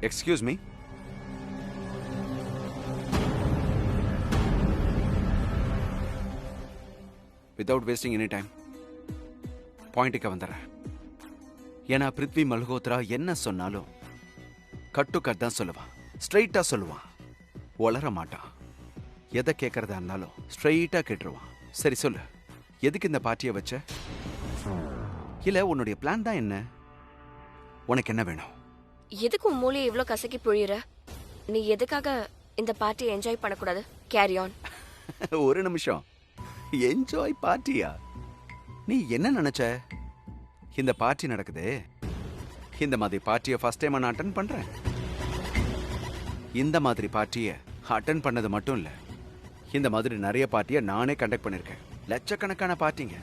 Excuse me. Without wasting any time பாயிண்ட்டுக்கு வந்துடுறேன். ஏன்னா பிருத்வி மல்ஹோத்ரா என்ன சொன்னாலும் கட்டுக்கட் தான் சொல்லுவான், ஸ்ட்ரைட்டா சொல்லுவான், வளர மாட்டான். எதை கேட்கறதா இருந்தாலும் ஸ்ட்ரைட்டா கேட்டுருவான். சரி சொல்லு, எதுக்கு இந்த பார்ட்டியை வச்ச? இல்ல உன்னுடைய பிளான் தான் என்ன? உனக்கு என்ன வேணும்? எதுக்கு உன் மூளையை இவ்ளோ கசக்கி புழியுற? நீ எதுக்காக இந்த பார்ட்டியை என்ஜாய் பண்ணக்கூடாது? Carry on. ஒரு நிமிஷம். என்ஜாய் பார்ட்டியா? நீ என்ன நினைச்ச? இந்த பார்ட்டி நடக்குது, இந்த மாதிரி பார்ட்டியை ஃபர்ஸ்ட் டைம் நான் அட்டன் பண்றேன். இந்த மாதிரி பார்ட்டியை அட்டன் பண்ணது மட்டும் இல்ல, இந்த மாதிரி நிறைய பார்ட்டியை நானே கண்டக்ட் பண்ணிருக்கேன். லட்சக்கணக்கான பார்ட்டிங்க.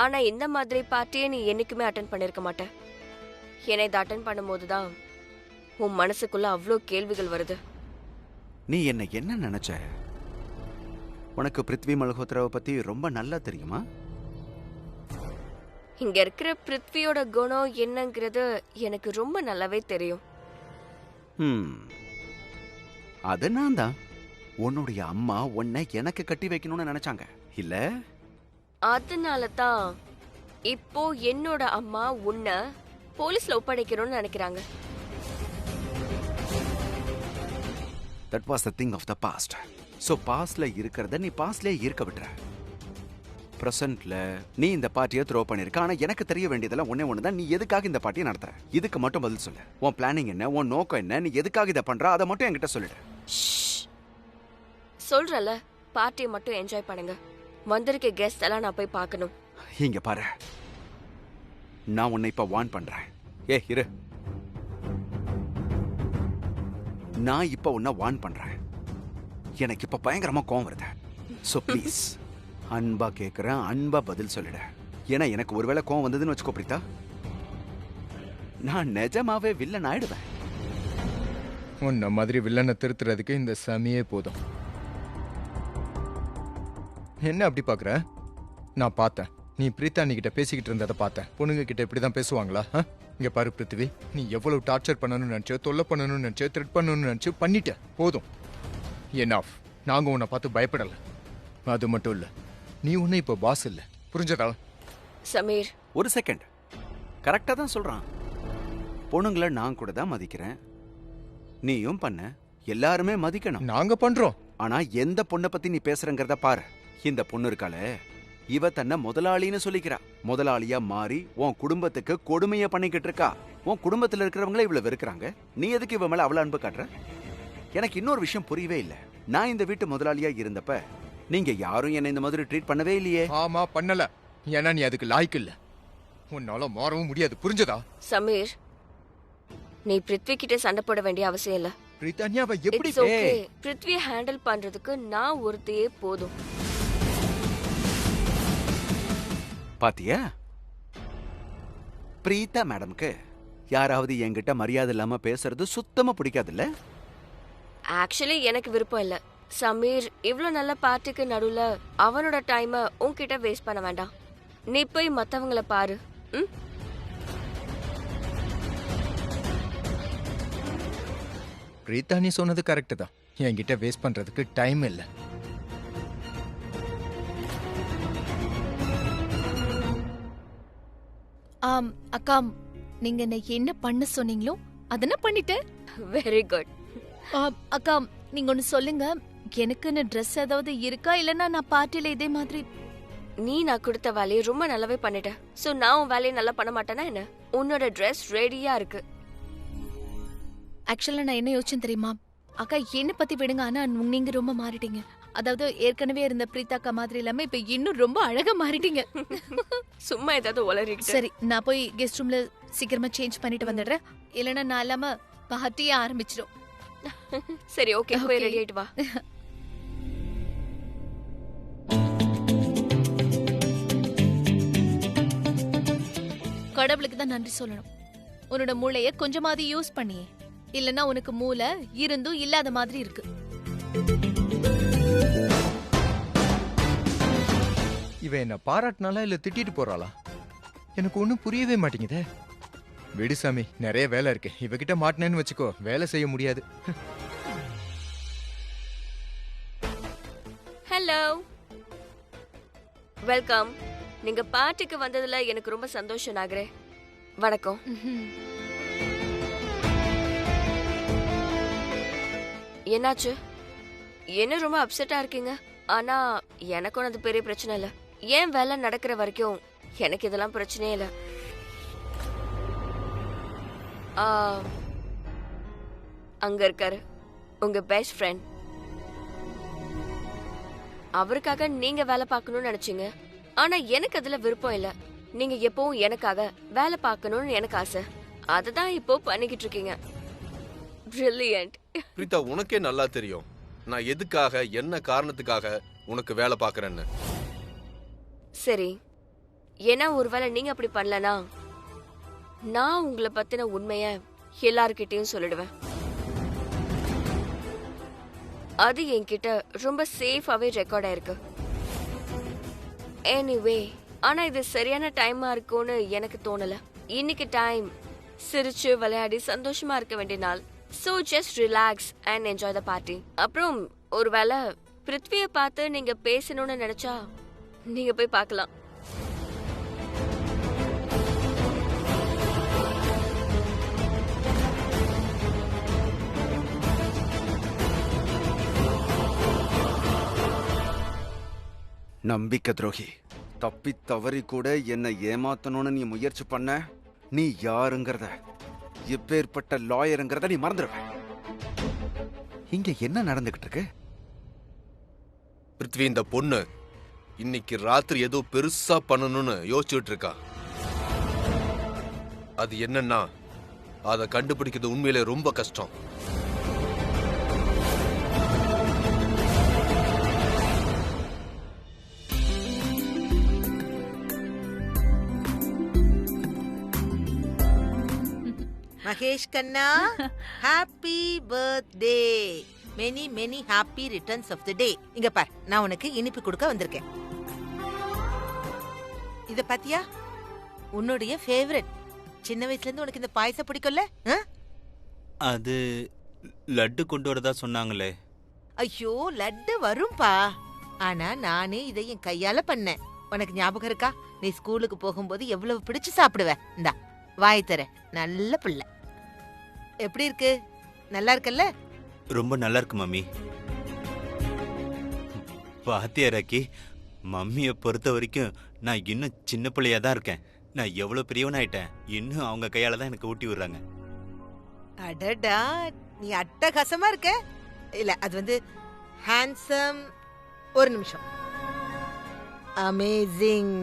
ஆனா இந்த மாதிரி பார்ட்டியை நீ என்னைக்குமே அட்டன் பண்ணிருக்க மாட்ட. என்னை இதை அட்டன் பண்ணும்போது தான் உன் மனசுக்குள்ள அவ்வளோ கேள்விகள் வருது. நீ என்ன நினைச்ச? உனக்கு பிருத்வி மல்ஹோத்ராவை பத்தி ரொம்ப நல்லா தெரியுமா? இங்க இருக்கிற பிருத்வியோட குணம் என்னங்கிறது எனக்கு ரொம்ப நல்லாவே தெரியும். அது நான் தான். உன்னுடைய அம்மா உன்னை எனக்கு கட்டி வைக்கணும்னு நினைச்சாங்க இல்ல? அதனால தான் இப்போ என்னோட அம்மா உன்னை போலீஸ்ல ஒப்படைக்கணும்னு நினைக்கிறாங்க. That was the thing of the past. So pastல இருக்கிறத நீ pastலயே இருக்க விட்டுற. பிரசன்ட்ல நீ இந்த பார்ட்டியை த்ரோ பண்ணிருக்க. ஆனா எனக்கு தெரிய வேண்டியதெல்லாம் ஒண்ணே தான். நீ எதுக்காக இந்த பார்ட்டியை நடத்துற? இதுக்கு மட்டும் பதில் சொல்லு. உன் பிளானிங் என்ன? உன் நோக்கம் என்ன? நீ எதுக்காக இதை பண்ற? அதை மட்டும் என்கிட்ட சொல்லிடு. சொல்றல, பார்ட்டியை மட்டும் என்ஜாய் பண்ணுங்க. வந்திருக்க கெஸ்ட் எல்லாம் நான் போய் பார்க்கணும். இங்க பாரு, நான் உன்னை இப்ப வார்ன் பண்றேன். இரு, நான் இப்ப உன்னை வார்ன் பண்றேன். எனக்கு இப்ப பயங்கரமா கோவம் வருது. சோ ப்ளீஸ் அன்பா கேக்குறேன், அன்பா பதில் சொல்லிட. ஏன்னா எனக்கு ஒருவேளை கோவம் வந்ததுன்னு வச்சுக்கோ பிரீதா, நான் நிஜமாவே வில்லன் ஆயிடுவேன். உன்ன மாதிரி வில்லனை திருத்துறதுக்கு இந்த சமியே போதும். என்ன அப்படி பாக்குற? நான் பார்த்தேன், நீ பிரீதா கிட்ட பேசிக்கிட்டு இருந்ததை பார்த்தேன். பொண்ணுங்க கிட்ட இப்படிதான் பேசுவாங்களா? இங்க பாரு பிருத்வி, நீ எவ்வளவு டார்ச்சர் பண்ணணும்னு நினைச்சோ, தொல்லை பண்ணணும்னு நினைச்சோ, த்ரெட் பண்ணணும்னு நினைச்சோ பண்ணிட்ட. போதும், என்னாஃப். நாங்க உன்னை பார்த்து பயப்படல. அது மட்டும் இல்ல, நீ உன்னை இப்ப பாஸ் இல்ல, புரிஞ்சதா? சமீர், ஒரு செகண்ட். கரெக்டா தான் சொல்றான். பொண்ணுங்களை நான் கூட தான் மதிக்கிறேன், நீயும் பண்ண, எல்லாருமே மதிக்கணும். நாங்க பண்றோம். ஆனா எந்த பொண்ணை பத்தி நீ பேசுறங்கிறத பாரு. இந்த பொண்ணு இருக்காளே, இவ தன்னை முதலாளின்னு சொல்லிக்கிறா. முதலாளியா மாறி உன் குடும்பத்துக்கு கொடுமைய பண்ணிக்கிட்டு இருக்கா. உன் குடும்பத்துல இருக்கிறவங்களே இவ்வளவு வெறுக்கிறாங்க. நீ எதுக்கு இவ மேல அவ்வளவு அன்பு காட்டுற? எனக்கு இன்னொரு விஷயம் புரியவே இல்ல. நான் இந்த வீட்டு முதலாளியா இருந்தப்ப நீங்க யாரும் என்ன இந்த மாதிரி ட்ரீட் பண்ணவே இல்லையே. ஆமா, பண்ணல. ஏன்னா நீ அதுக்கு லாய்க்கு இல்ல. உன்னால மாறவும் முடியாது, புரிஞ்சதா? சமீர், நீ பிருத்வி கிட்ட சண்டை போட வேண்டிய அவசியம் இல்ல. பிரித்தானியாவை எப்படி பிருத்வியை ஹேண்டில் பண்றதுக்கு நான் ஒருத்தையே போதும். பாத்தியா, பிரீதா மேடம்க்கு யாராவது என்கிட்ட மரியாதை இல்லாம பேசுறது சுத்தமா பிடிக்காதுல்ல? ஆக்சுவலி எனக்கு விருப்பம் இல்ல. சமீர், இவ்ளோ நல்ல பார்ட்டிக்கு நடுவுல அவனோட டைமை உன்கிட்ட வேஸ்ட் பண்ண வேண்டாம். நீ போய் மத்தவங்கள பாரு. பிரீதா, நீ சொன்னது கரெக்ட் தான். என்கிட்ட வேஸ்ட் பண்றதுக்கு டைம் இல்ல. அக்கா, நீங்க என்ன பண்ண சொன்னீங்களோ அதன பண்ணிட்டேன். Very good. அக்கா, நீங்க ஒன்னு சொல்லுங்க, எனக்குன்னு ட்ரெஸ் ஏதாவது இருக்கா? இல்லனா நான் பார்ட்டில இதே மாதிரி? நீ நான் கொடுத்த வேலையை ரொம்ப நல்லாவே பண்ணிட்ட. சோ நான் உன் வேலையை நல்லா பண்ண மாட்டேனா என்ன? உன்னோட ட்ரெஸ் ரெடியா இருக்கு. ஆக்சுவலா நான் என்ன யோசிச்சேன் தெரியுமா? அக்கா, என்ன பத்தி விடுங்க, ஆனா நீங்க ரொம்ப மாறிட்டீங்க. அதாவது ஏற்கனவே இருந்த பிரீதாக்கா மாதிரி இல்லாம இப்ப இன்னும் ரொம்ப அழகா மாறிட்டீங்க. சும்மா ஏதாவது உளறிட்டு. சரி, நான் போய் கெஸ்ட் ரூம்ல சீக்கிரமா சேஞ்ச் பண்ணிட்டு வந்துடுறேன். இல்லனா நான் இல்லாம பார்ட்டியே ஆரம்பிச்சிடும். சரி, ஓகே, போய் ரெடி ஆயிட்டு வா. கடவுளுக்கு தான் நன்றி சொல்லணும். உன்னோட மூளைய கொஞ்சமாவது யூஸ் பண்ணியே. இல்லனா உனக்கு மூளை இருந்தும் இல்லாத மாதிரி இருக்கு. இவ என்ன பாராட்டினாலா இல்ல திட்டிட்டு போறாளா? எனக்கு ஒண்ணும் புரியவே மாட்டேங்குதே. விடு சாமி, நிறைய வேலை இருக்கு. இவகிட்ட மாட்டினேன்னு வச்சுக்கோ, வேலை செய்ய முடியாது. Hello, welcome. நீங்க பார்ட்டிக்கு வந்ததுல எனக்கு ரொம்ப சந்தோஷம் நாகரே. வணக்கம். என்னாச்சு? என்ன ரொம்ப அப்செட்டா இருக்கீங்க? ஆனா எனக்கு அது பெரிய பிரச்சனை இல்ல. ஏன் வேலை நடக்கிற வரைக்கும் எனக்கு இதெல்லாம் பிரச்சனையே இல்ல. அங்க இருக்காரு உங்க பெஸ்ட் ஃப்ரெண்ட். அவருக்காக நீங்க வேலை பார்க்கணும்னு நினைச்சீங்க. ஆனா எனக்கு அதுல விருப்பம் இல்ல. நீங்க எப்பவும் எனக்காக வேலை பார்க்கணும்னு எனக்கு ஆசை. அததான் இப்போ பண்ணிக்கிட்டு இருக்கீங்க. பிரில்லியன்ட். பிரீதா, உனக்கே நல்லா தெரியும் நான் எதுக்காக, என்ன காரணத்துக்காக உனக்கு வேலை பார்க்கறேன்னு. சரி, ஏன்னா ஒருவேளை நீங்க அப்படி பண்ணலனா நான் உங்களை பத்தின உண்மைய எல்லார்கிட்டயும் சொல்லிடுவேன். அது என்கிட்ட ரொம்ப சேஃபாவே ரெக்கார்ட் ஆயிருக்கு. எனிவே, ஆனா இது சரியான டைமா இருக்கும்னு எனக்கு தோணல. இன்னைக்கு டைம் சிரிச்சு விளையாடி சந்தோஷமா இருக்க வேண்டிய நாள். So just relax and enjoy the party. அப்புறம் ஒருவேளை பிருத்வியை பார்த்து நீங்க பேசணும்னு நினைச்சா நீங்க போய் பார்க்கலாம். நம்பிக்கை துரோகி, தப்பி தவறி கூட என்னை ஏமாத்தணும்னு நீ முயற்சி பண்ண, நீ யாருங்கிறத, எப்பேற்பட்ட லாயருங்கிறத நீ மறந்துடுவ. இங்க என்ன நடந்துகிட்டு இருக்கு? பிருத்வி, இந்த பொண்ணு இன்னைக்கு ராத்திரி ஏதோ பெருசா பண்ணணும்னு யோசிச்சுட்டு இருக்கா. அது என்னன்னா அதை கண்டுபிடிக்கிறது உண்மையிலே ரொம்ப கஷ்டம். மகேஷ் கண்ணா, happy birthday. Many many happy returns of the day. இங்க பார், நான் உனக்கு இனிப்பு கொடுக்க வந்திருக்கேன். இத பாத்தியா? உன்னுடைய ஃபேவரட். சின்ன வயசுல இருந்து உனக்கு இந்த பாயசம் பிடிக்கும்ல? அது லட்டு கொண்டு வரதா சொன்னாங்களே. ஐயோ, லட்டு வரும்பா. ஆனா நானே இதை என் கையால பண்ணேன். உனக்கு ஞாபகம் இருக்கா? நீ ஸ்கூலுக்கு போகும்போது எவ்வளவு பிடிச்சு சாப்பிடுவ. இந்தா, வாய் தர. நல்ல பிள்ளை. எப்படி இருக்கு? நல்லா இருக்கல்ல? ரொம்ப நல்லா இருக்கு மம்மி. பாத்தியா ராக்கி, மம்மியை பொறுத்த வரைக்கும் நான் இன்னும் சின்ன பிள்ளையா தான் இருக்கேன். நான் எவ்வளவு பெரியவனாயிட்டேன். இன்னும் அவங்க கையால தான் எனக்கு ஊட்டி விடுறாங்க. அடடா, நீ அட்டகாசமா இருக்க. இல்ல, அது வந்து ஹேண்ட்ஸம். ஒரு நிமிஷம். அமேசிங்.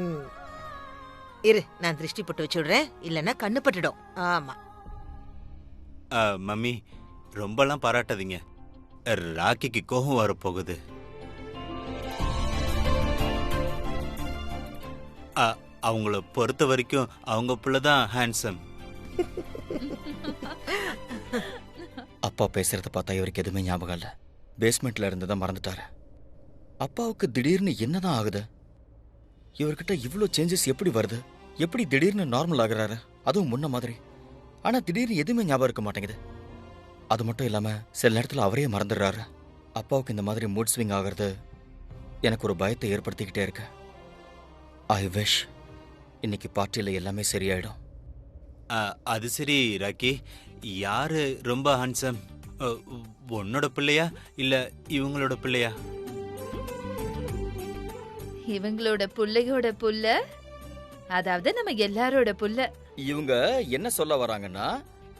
இரு, நான் திருஷ்டி போட்டு வச்சு விடுறேன். இல்லன்னா கண்ணு பட்டுடும். ஆமா. மம்மி, ரொம்பலாம் பாராட்டாதீங்க. ராக்கிக்கு கோபம் வரப்போகுது. அவங்கள பொறுத்த வரைக்கும் அவங்க புள்ளதான் ஹேண்ட்ஸம். அப்பா பேசுறத பார்த்தா இவருக்கு எதுவுமே ஞாபகம் இல்ல. பேஸ்மெண்ட்ல இருந்ததை மறந்துட்டாரு. அப்பாவுக்கு திடீர்னு என்னதான் ஆகுது? இவர்கிட்ட இவ்வளோ சேஞ்சஸ் எப்படி வருது? எப்படி திடீர்னு நார்மல் ஆகுறாரு? அதுவும் முன்ன மாதிரி. ஆனா திடீர்னு எதுவுமே ஞாபகம் இருக்க மாட்டேங்குது. அது மட்டும் இல்லாம சில நேரத்தில் அவரையே மறந்துடுறாரு. அப்பாவுக்கு இந்த மாதிரி மூட் ஸ்விங் ஆகிறது எனக்கு ஒரு பயத்தை ஏற்படுத்திக்கிட்டே இருக்கு. ஐ விஷ் இன்னைக்கு பார்ட்டியில் எல்லாமே சரியாயிடும். அது சரி ராக்கி, யாரு ரொம்ப ஹேண்ட்ஸம்? உன்னோட பிள்ளையா இல்ல இவங்களோட பிள்ளையா? இவங்களோட புள்ளையோட புள்ள, அதாவது நம்ம எல்லாரோட புள்ள. இவங்க என்ன சொல்ல வராங்கன்னா,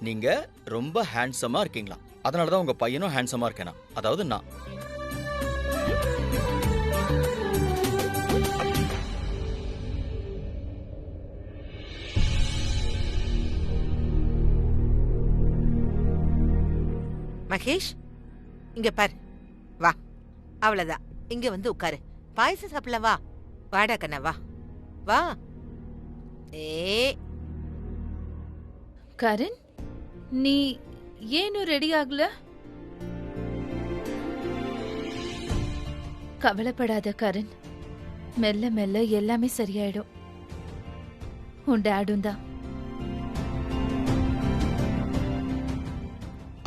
நீங்க ரொம்ப ஹேண்ட்ஸமா இருக்கீங்களா, அதனாலதான் உங்க பையனும் ஹேண்ட்ஸமா இருக்கேனா, அதாவது நான். மகேஷ், இங்க பாரு. வா, அவ்வளவுதான். இங்க வந்து உட்காரு. பாயசம் சாப்பிடல. வா, வாடா கண்ணா, வா வா. கரண், நீ ஏனும் ரெடி ஆகல? கவலைப்படாத கரண், மெல்ல மெல்ல எல்லாமே சரியாயிடும். உன் டேடும் தான்.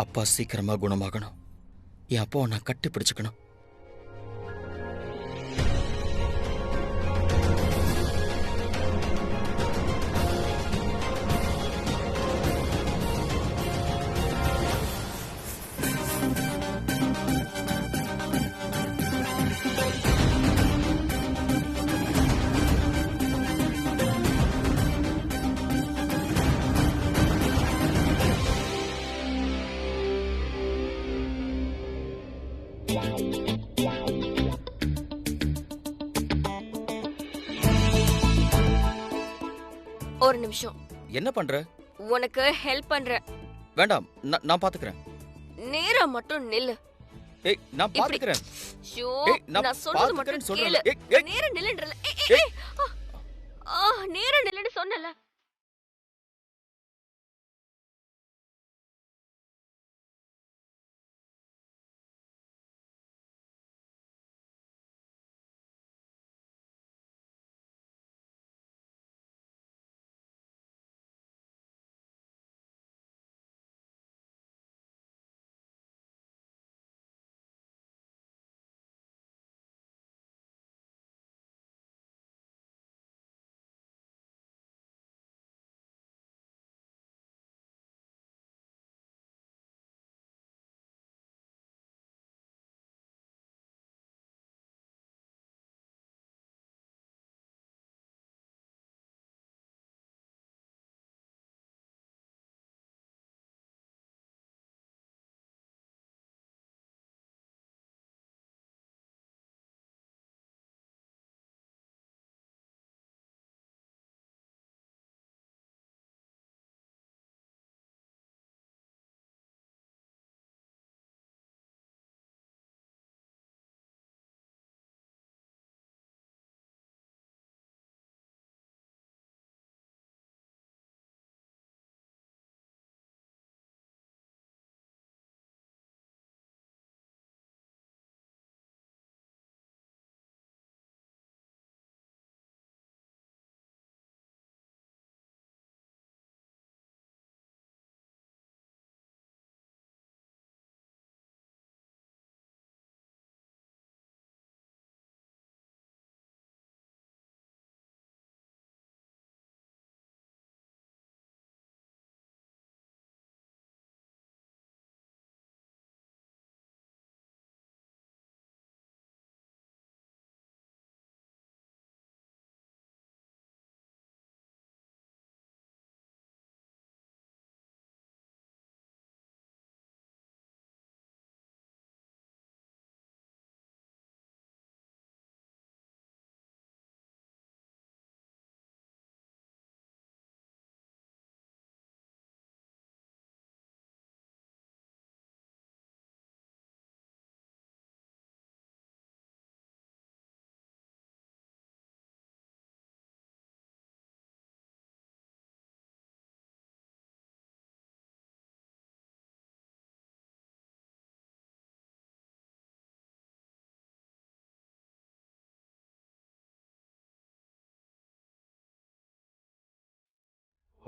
அப்பா சீக்கிரமா குணமாகணும். என் அப்பாவை நான் கட்டி பிடிச்சுக்கணும். ஒரு நிமிஷம். என்ன பண்ற? உனக்கு ஹெல்ப் பண்றேன். வேண்டாம், நான் பாத்துக்கிறேன். நேரா மட்டும் நில்லு. ஏய், நான் பாத்துக்கிறேன். ஷோ, ஏய், நான் சொல்றது மட்டும் பாத்துக்கிறேன்னு கேளு. சொல்றேன்ல. ஏய், நேரா நில்லுன்றல. நேரா நில்லுன்னு சொன்னல.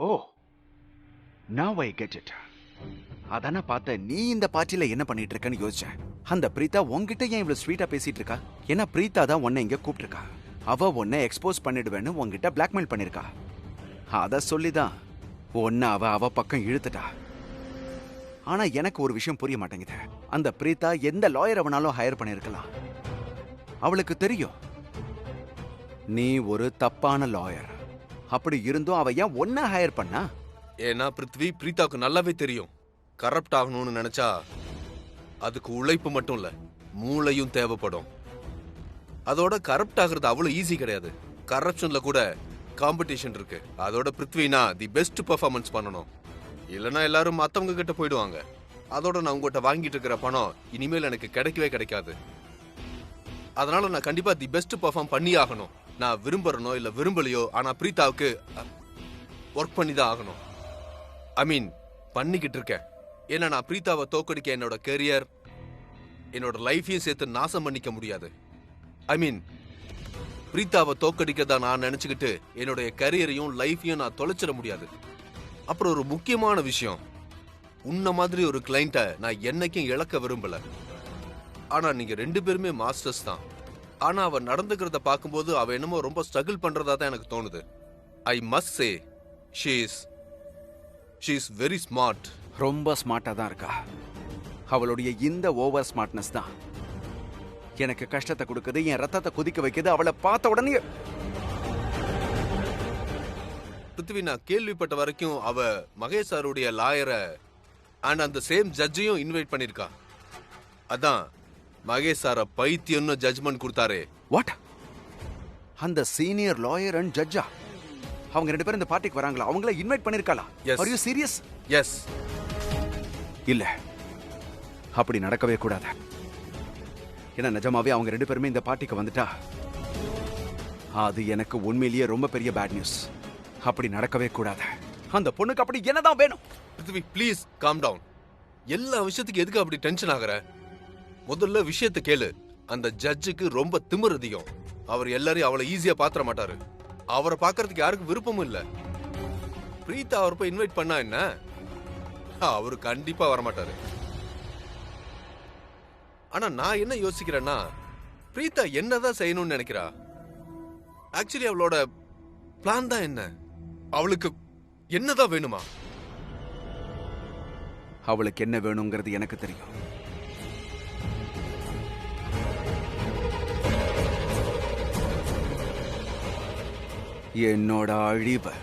ஓ, now I get it. அதான பார்த்த நீ இந்த பார்ட்டில என்ன பண்ணிட்டு இருக்கன்னு யோசிச்சேன். அந்த பிரீதா உன்கிட்ட ஏன் இவ்வளவு ஸ்வீட்டா பேசிட்டு இருக்கா? ஏன்னா பிரீதா தான் உன்னை இங்க கூப்பிட்டுருக்கா. அவ உன்னை எக்ஸ்போஸ் பண்ணிடுவேன்னு உன்கிட்ட பிளாக்மெயில் பண்ணிருக்கா. அத சொல்லிதான் உன்னை அவ பக்கம் இழுத்துட்டா. ஆனா எனக்கு ஒரு விஷயம் புரிய மாட்டேங்குது. அந்த பிரீதா எந்த லாயர் அவனாலும் ஹையர் பண்ணிருக்கலாம். அவளுக்கு தெரியும் நீ ஒரு தப்பான லாயர். அப்படி இருந்தும் அவ ஏன் ஒன்ன ஹையர் பண்ணா? ஏன்னா பிருத்வி பிரீதாவுக்கு நல்லாவே தெரியும் கரப்ட் ஆகணும்னு நினைச்சா அதுக்கு உழைப்பு மட்டும் இல்ல மூளையும் தேவைப்படும். அதோட கரப்ட் ஆகுறது அவ்வளவு ஈஸி கிடையாது. கரப்ஷன்ல கூட காம்படிஷன் இருக்கு. அதோட பிருத்வினா தி பெஸ்ட் பெர்ஃபார்மன்ஸ் பண்ணணும். இல்லைன்னா எல்லாரும் மத்தவங்க கிட்ட போயிடுவாங்க. அதோட நான் உங்ககிட்ட வாங்கிட்டு இருக்கிற பணம் இனிமேல் எனக்கு கிடைக்கவே கிடைக்காது. அதனால நான் கண்டிப்பா தி பெஸ்ட் பெர்ஃபார்ம் பண்ணி ஆகணும். நான் விரும்புறனோ இல்ல விரும்பலையோ, ஆனா பிரீதாவுக்கு ஒர்க் பண்ணி தான் ஆகணும். ஐ மீன் பண்ணிக்கிட்டு இருக்கேன். ஏன்னா நான் பிரீதாவை தோக்கடிக்க என்னோட கெரியர், என்னோட லைஃபையும் சேர்த்து நாசம் பண்ணிக்க முடியாது. ஐ மீன் பிரீதாவை தோக்கடிக்கதா நான் நினைச்சுக்கிட்டு என்னுடைய கரியரையும் லைஃபையும் நான் தொலைச்சிட முடியாது. அப்புறம் ஒரு முக்கியமான விஷயம், உன்ன மாதிரி ஒரு கிளைண்ட்டை நான் என்னைக்கும் இழக்க விரும்பல. ஆனா நீங்க 2 பேருமே மாஸ்டர்ஸ் தான். ஆனா அவ நடந்துக்கிறத பார்க்கும்போது அவ என்னமோ ரொம்ப ஸ்ட்ரகிள் பண்றதா தான் எனக்கு தோணுது. I must say she is very smart. ரொம்ப ஸ்மார்ட்டா தான் இருக்கா. அவளுடைய இந்த ஓவர் ஸ்மார்ட்னஸ் தான் எனக்கு கஷ்டத்தை கொடுக்குது, என் ரத்தத்தை குதிக்க வைக்குது. அவளை பார்த்த உடனே பிருத்திவி, நான் கேள்விப்பட்ட வரைக்கும் அவ மகேஷ் சாருடைய லாயரை அண்ட் அந்த சேம் ஜட்ஜையும் இன்வைட் பண்ணிருக்கா. அதான் மகேஷ் சார பைத்தியம்னு ஜட்ஜ்மெண்ட் கொடுத்தாரே. வாட்? அந்த சீனியர் லாயர் அண்ட் ஜட்ஜா அவங்க 2 பேரும் இந்த பார்ட்டிக்கு வராங்களா? அவங்கள இன்வைட் பண்ணிருக்காளா? Yes. Are you serious? Yes. இல்ல, அப்படி நடக்கவே கூடாது. ஏன்னா நிஜமாவே அவங்க 2 பேருமே இந்த பார்ட்டிக்கு வந்துட்டா அது எனக்கு உண்மையிலேயே ரொம்ப பெரிய பேட் நியூஸ். அப்படி நடக்கவே கூடாது. அந்த பொண்ணுக்கு அப்படி என்னதான் வேணும்? பிருத்திவி, ப்ளீஸ் காம் டவுன். எல்லா விஷயத்துக்கு எதுக்கு அப்படி டென்ஷன் ஆகுற? முதல்ல விஷயத்தை கேளு. அந்த ஜட்ஜுக்கு ரொம்ப திமிர் அதிகம். அவர் எல்லாரையும் அவளை ஈஸியா பாத்திர மாட்டாரு. அவரை பாக்குறதுக்கு யாருக்கும் விருப்பமும் இல்ல. பிரீதா அவர் போய் இன்வைட் பண்ணா என்ன? அவரு கண்டிப்பா வரமாட்டாரு. ஆனா நான் என்ன யோசிக்கிறேன்னா, பிரீதா என்னதான் செய்யணும்னு நினைக்கிறா? ஆக்சுவலி அவளோட பிளான் தான் என்ன? அவளுக்கு என்னதான் வேணுமா? அவளுக்கு என்ன வேணுங்கிறது எனக்கு தெரியும். என்னோட அழிவு.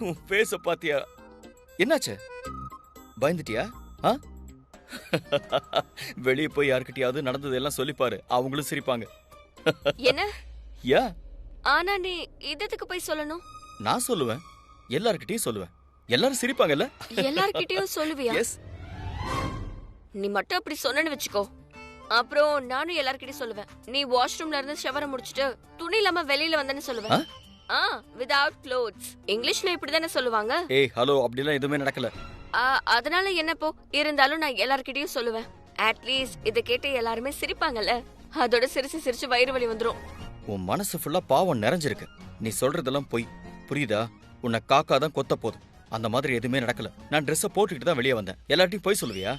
உன் ஃபேஸ பாத்தியா? என்னாச்சு? பயந்துட்டியா? வெளியே போய் யார்கிட்டயாவது நடந்ததெல்லாம் சொல்லிப்பாரு, அவங்களும் சிரிப்பாங்க. என்ன? யா, ஆனா நீ இதத்துக்கு போய் சொல்லணும்? நான் சொல்லுவேன், எல்லார்கிட்டயும் சொல்லுவேன். எல்லாரும் சிரிப்பாங்கல்ல? எல்லார்கிட்டயும் சொல்லுவியா? எஸ். நீ மட்டும் அப்படி சொன்னேன்னு வச்சுக்கோ, அப்புறம் நானும் எல்லார்கிட்டயும் சொல்லுவேன். நீ வாஷ்ரூம்ல இருந்து ஷவரை முடிச்சிட்டு துணி இல்லாம வெளியில வந்தேன்னு சொல்லுவேன். without clothes. இங்கிலீஷ்ல இப்படிதானே சொல்லுவாங்க. ஏய் ஹலோ, அப்படிலாம் எதுவுமே நடக்கல. அதனால என்ன போ, இருந்தாலும் நான் எல்லார்கிட்டயும் சொல்லுவேன். அட்லீஸ்ட் இத கேட்டு எல்லாருமே சிரிப்பாங்கல்ல, அதோட சிரிச்சு சிரிச்சு வயிறு வலி வந்துரும். உன் மனசு ஃபுல்லா பாவம் நிறைஞ்சிருக்கு. நீ சொல்றதெல்லாம் பொய், புரியுதா? உன்னை காக்காதான் கொத்த போதும். அந்த மாதிரி எதுவுமே நடக்கல. நான் ட்ரெஸ்ஸை போட்டுக்கிட்டு தான் வெளியே வந்தேன். எல்லார்ட்டையும் போய் சொல்லுவியா?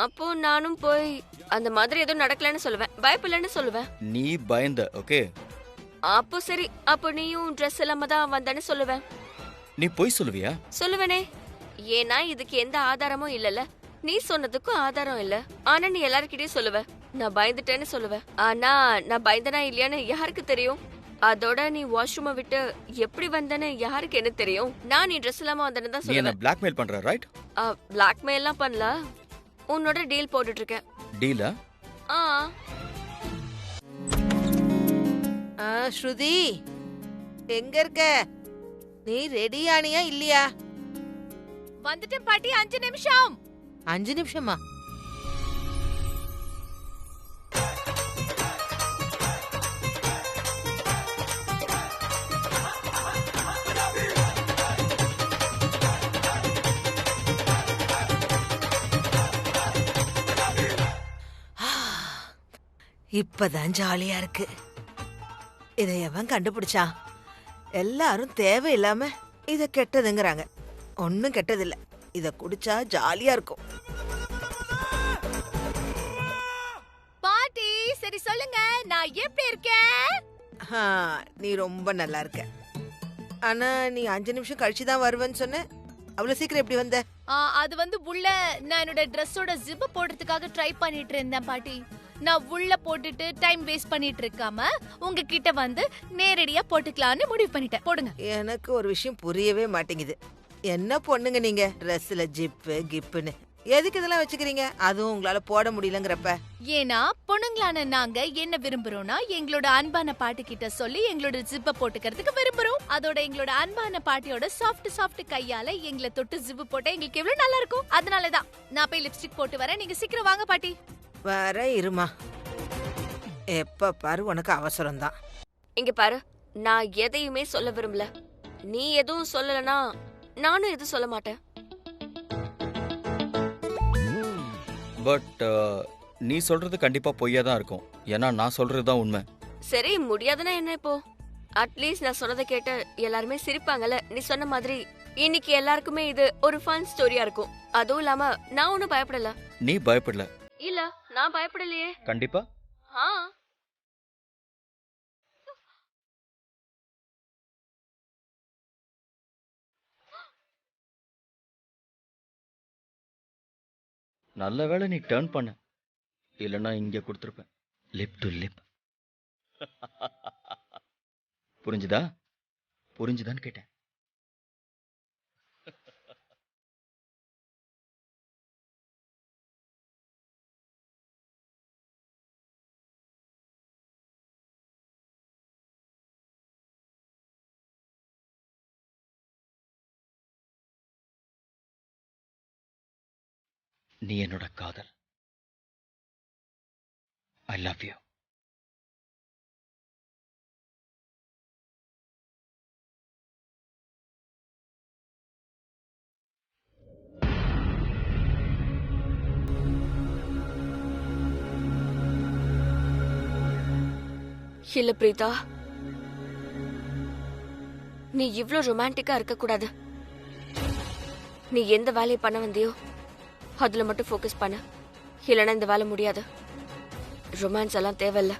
அப்போ நானும் போய் அந்த மாதிரி எதுவும் நடக்கலன்னு சொல்லுவேன், பயப்பில்லைன்னு சொல்லுவேன். நீ பயந்த, ஓகே? அப்போ சரி, அப்போ நீயும் ட்ரெஸ் இல்லாம தான் வந்தேன்னு சொல்லுவேன். நீ போய் சொல்லுவியா? சொல்லுவேனே, ஏன்னா இதுக்கு எந்த ஆதாரமும் இல்லல. நீ சொன்னதுக்கும் ஆதாரம் இல்ல, ஆனா நீ எல்லார்கிட்டயும் சொல்லுவ நான் பயந்துட்டேன்னு சொல்லுவேன். ஆனா நான் பயந்தனா இல்லையான்னு யாருக்கு தெரியும்? அதோட நீ வாஷ்ரூமை விட்டு எப்படி வந்தேன்னு யாருக்கு என்ன தெரியும்? நான் நீ ட்ரெஸ் இல்லாம வந்தேன்னு தான் நீ என்ன சொல்லுவேன். பிளாக்மெயில் பண்ற, ரைட்? பிளாக்மெயில்லாம் பண்ணல, உன்னோட டீல் போட்டுட்டு இருக்கேன். டீலா? ஸ்ருதி, எங்க இருக்க? நீ ரெடியானியா இல்லையா? வந்துட்டேன் பாட்டி, 5 நிமிஷம். 5 நிமிஷமா? இப்பதான் ஜாலியா இருக்கு. இதை எவன் கண்டுபிடிச்சா? எல்லாரும் தேவையில்லாம இத கெட்டதுங்கிறாங்க. ஒன்னும் கெட்டதில்ல, இத குடிச்சா ஜாலியா இருக்கும். பாட்டி சரி சொல்லுங்க, நான் எப்படி இருக்கேன்? நீ ரொம்ப நல்லா இருக்க. ஆனா நீ 5 நிமிஷம் கழிச்சுதான் வருவேன்னு சொன்ன. அவ்வளவு சீக்கிரம் எப்படி வந்த? அது வந்து உள்ள நான் என்னோட ட்ரெஸ்ஸோட ஜிப் போடுறதுக்காக ட்ரை பண்ணிட்டு இருந்தேன் பாட்டி. நான் உள்ள போட்டுட்டு டைம் வேஸ்ட் பண்ணிட்டு இருக்காம உங்ககிட்ட வந்து நேரடியா போட்டுக்கலாம்னு முடிவு பண்ணிட்டேன். போடுங்க. எனக்கு ஒரு விஷயம் புரியவே மாட்டேங்குது. என்ன பொண்ணுங்க நீங்க, ட்ரெஸ்ல ஜிப்பு கிப்புன்னு எதுக்கு இதெல்லாம் வச்சுக்கிறீங்க? அதுவும் உங்களால போட முடியலங்கிறப்ப. ஏன்னா பொண்ணுங்களான நாங்க என்ன விரும்புறோம்னா, எங்களோட அன்பான பாட்டி கிட்ட சொல்லி எங்களோட ஜிப்ப போட்டுக்கிறதுக்கு விரும்புறோம். அதோட எங்களோட அன்பான பாட்டியோட சாஃப்ட் கையால எங்களை தொட்டு ஜிப்பு போட்டா எங்களுக்கு எவ்வளவு நல்லா இருக்கும். அதனாலதான் நான் போய் லிப்ஸ்டிக் போட்டு வரேன். நீங்க சீக்கிரம் வாங்க பாட்டி. வர இருமா, எப்ப பாரு உனக்கு அவசரம் தான். இங்க பாரு, நான் எதையுமே சொல்ல விரும்பல. நீ எதுவும் சொல்லலனா நானும் எதுவும் சொல்ல மாட்டேன். பட் நீ சொல்றது கண்டிப்பா பொய்யா தான் இருக்கும். ஏன்னா நான் சொல்றது தான் உண்மை. சரி, முடியாதுன்னா என்ன இப்போ? அட்லீஸ்ட் நான் சொன்னதை கேட்டு எல்லாருமே சிரிப்பாங்கல்ல. நீ சொன்ன மாதிரி இன்னைக்கு எல்லாருக்குமே இது ஒரு ஃபன் ஸ்டோரியா இருக்கும். அதுவும் இல்லாம நான் ஒன்னும் பயப்படல. நீ பயப்படல? இல்ல, நான் பயப்படலையே. கண்டிப்பா. ஆ, நல்ல வேளை நீ டர்ன் பண்ண, இல்லைன்னா இங்க கொடுத்துருப்பேன். Lip to lip. புரிஞ்சுதா? புரிஞ்சுதான்னு கேட்டேன். நீ என்னோட காதல். I love you. இல்ல பிரீதா, நீ இவ்ளோ ரொமான்டிக்கா இருக்க கூடாது. நீ எந்த வேலையை பண்ண வந்தியோ அதுல மட்டும் ஃபோக்கஸ் பண்ண. இல்லைன்னா இந்த வேலை முடியாது. ரொமான்ஸ் எல்லாம் தேவையில்ல.